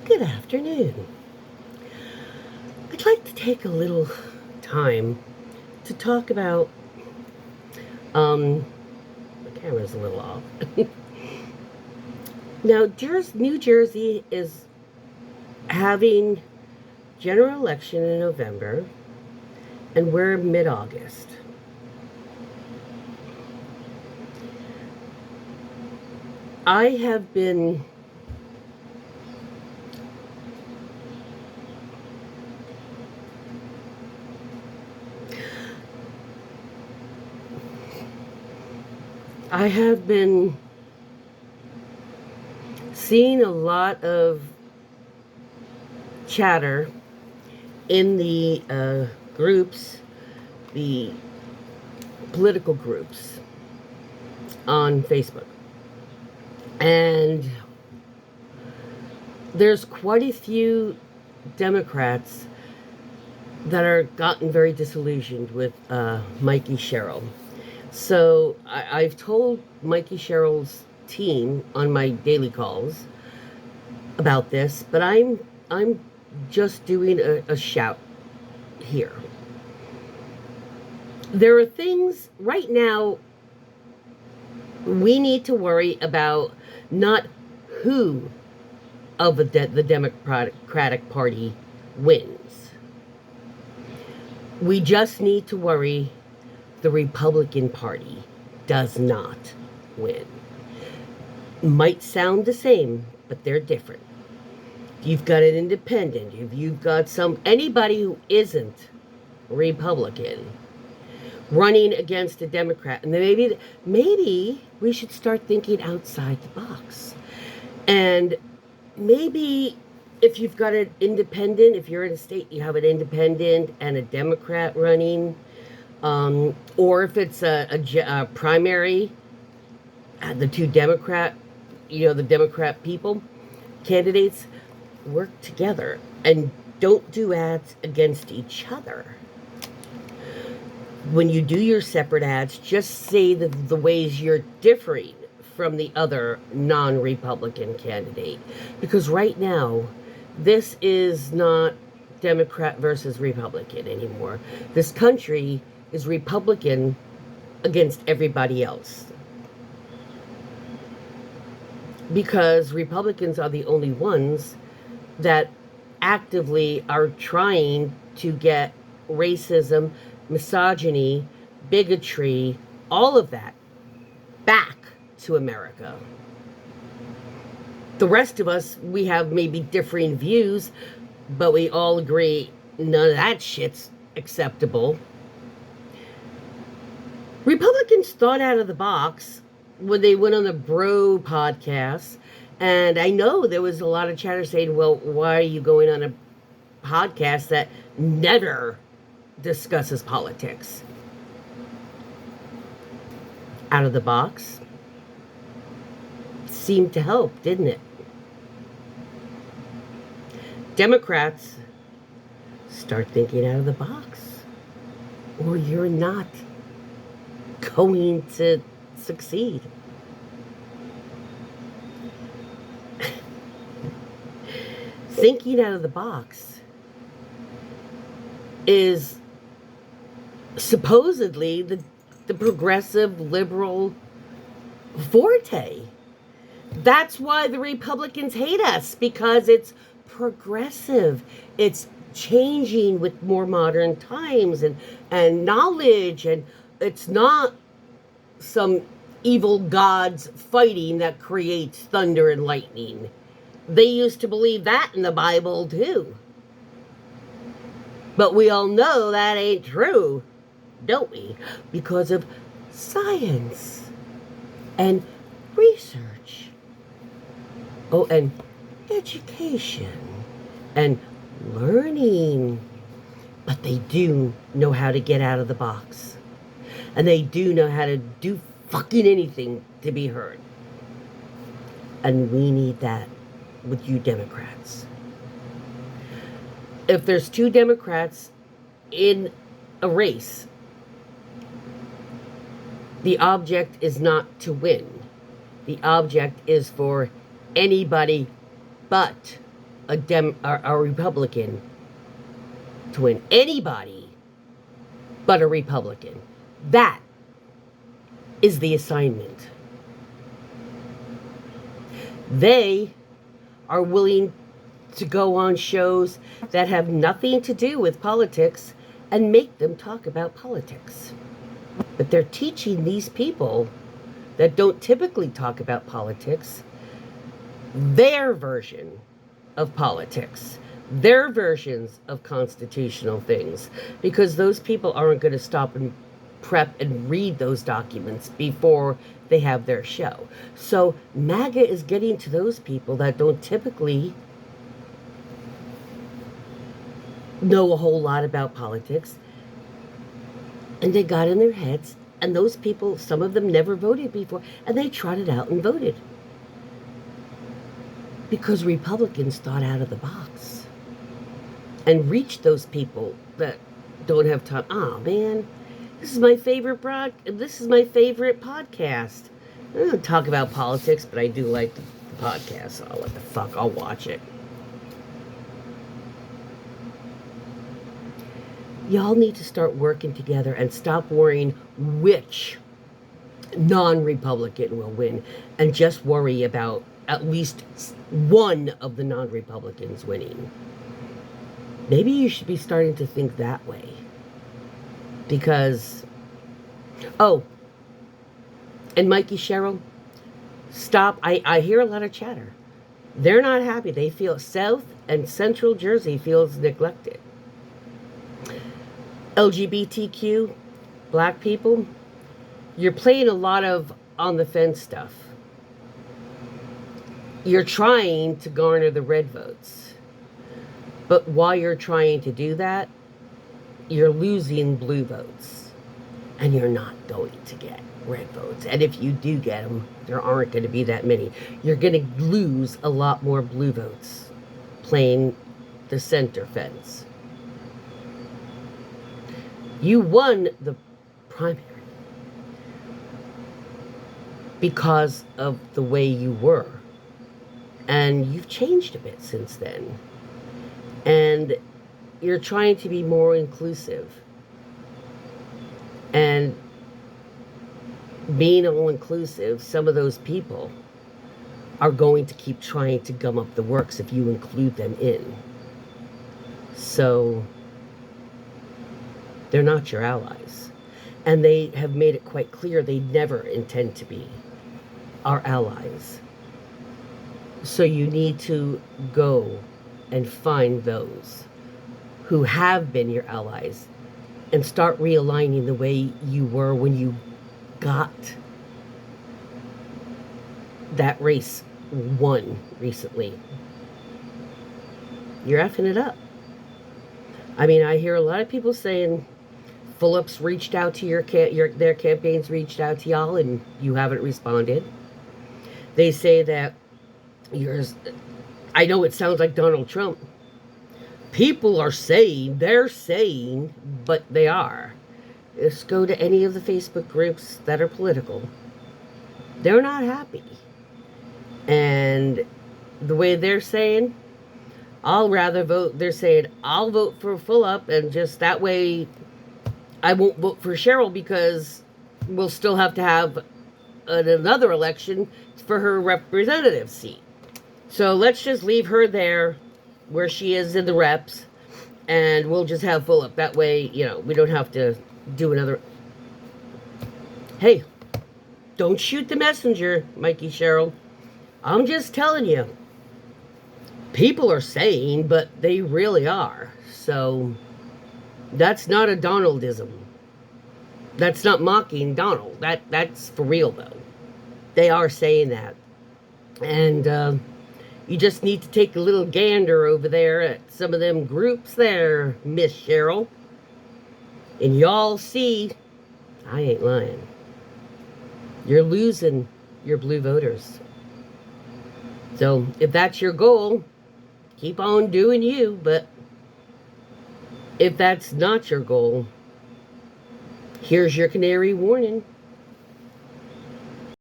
Good afternoon. I'd like to take a little time to talk about, the camera's a little off. Now, New Jersey is having general election in November, and we're mid-August. I have been seeing a lot of chatter in the groups, the political groups on Facebook. And there's quite a few Democrats that are gotten very disillusioned with Mikey Sherrill. So I've told Mikey Sherrill's team on my daily calls about this, but I'm just doing a shout here. There are things right now we need to worry about, not who of the Democratic Party wins. We just need to worry the Republican Party does not win. Might sound the same, but they're different. You've got an independent, if you've got anybody who isn't Republican running against a Democrat, and maybe we should start thinking outside the box. And maybe if you've got an independent, if you're in a state, you have an independent and a Democrat running, or if it's a primary, the two Democrat, the Democrat candidates, work together and don't do ads against each other. When you do your separate ads, just say the ways you're differing from the other non-Republican candidate. Because right now, this is not Democrat versus Republican anymore. This country is Republican against everybody else. Because Republicans are the only ones that actively are trying to get racism, misogyny, bigotry, all of that back to America. The rest of us, we have maybe differing views, but we all agree none of that shit's acceptable. Republicans thought out of the box when they went on the Bro podcast, and I know there was a lot of chatter saying, well, why are you going on a podcast that never discusses politics? Out of the box seemed to help, didn't it? Democrats, start thinking out of the box, or you're not going to succeed. Thinking out of the box is supposedly the progressive liberal forte. That's why the Republicans hate us, because it's progressive. It's changing with more modern times and knowledge, and it's not some evil gods fighting that creates thunder and lightning. They used to believe that in the Bible too. But we all know that ain't true, don't we? Because of science and research. Oh, and education and learning. But they do know how to get out of the box. And they do know how to do fucking anything to be heard. And we need that with you Democrats. If there's two Democrats in a race, the object is not to win. The object is for anybody but a Republican to win. Anybody but a Republican. That is the assignment. They are willing to go on shows that have nothing to do with politics and make them talk about politics. But they're teaching these people that don't typically talk about politics their version of politics, their versions of constitutional things, because those people aren't going to stop and prep and read those documents before they have their show. So MAGA is getting to those people that don't typically know a whole lot about politics, and they got in their heads, and those people, some of them never voted before, and they trotted out and voted because Republicans thought out of the box and reached those people that don't have time. Oh man, this is my favorite this is my favorite podcast. I don't talk about politics, but I do like the podcast, so what the fuck, I'll watch it. Y'all need to start working together and stop worrying which non-Republican will win, and just worry about at least one of the non-Republicans winning. Maybe you should be starting to think that way. Because, oh, and Mikey Sherrill, stop. I hear a lot of chatter. They're not happy. They feel South and Central Jersey feels neglected. LGBTQ, black people, you're playing a lot of on the fence stuff. You're trying to garner the red votes. But while you're trying to do that, you're losing blue votes. And you're not going to get red votes. And if you do get them, there aren't going to be that many. You're going to lose a lot more blue votes playing the center fence. You won the primary because of the way you were. And you've changed a bit since then. And you're trying to be more inclusive. And being all inclusive, some of those people are going to keep trying to gum up the works if you include them in. So they're not your allies. And they have made it quite clear they never intend to be our allies. So you need to go and find those who have been your allies and start realigning the way you were when you got that race won recently. You're effing it up. I mean, I hear a lot of people saying Phillips reached out to their campaigns reached out to y'all and you haven't responded. They say that I know it sounds like Donald Trump. People are saying, they're saying, but they are. Just go to any of the Facebook groups that are political. They're not happy. And the way they're saying, they're saying, I'll vote for Fulop, and just that way I won't vote for Cheryl because we'll still have to have another election for her representative seat. So let's just leave her there where she is in the reps, and we'll just have Fulop. That way, we don't have to do another. Hey, don't shoot the messenger, Mikey Sherrill. I'm just telling you. People are saying, but they really are. So that's not a Donaldism. That's not mocking Donald. That's for real, though. They are saying that. And you just need to take a little gander over there at some of them groups there, Miss Cheryl. And y'all see, I ain't lying. You're losing your blue voters. So if that's your goal, keep on doing you. But if that's not your goal, here's your canary warning.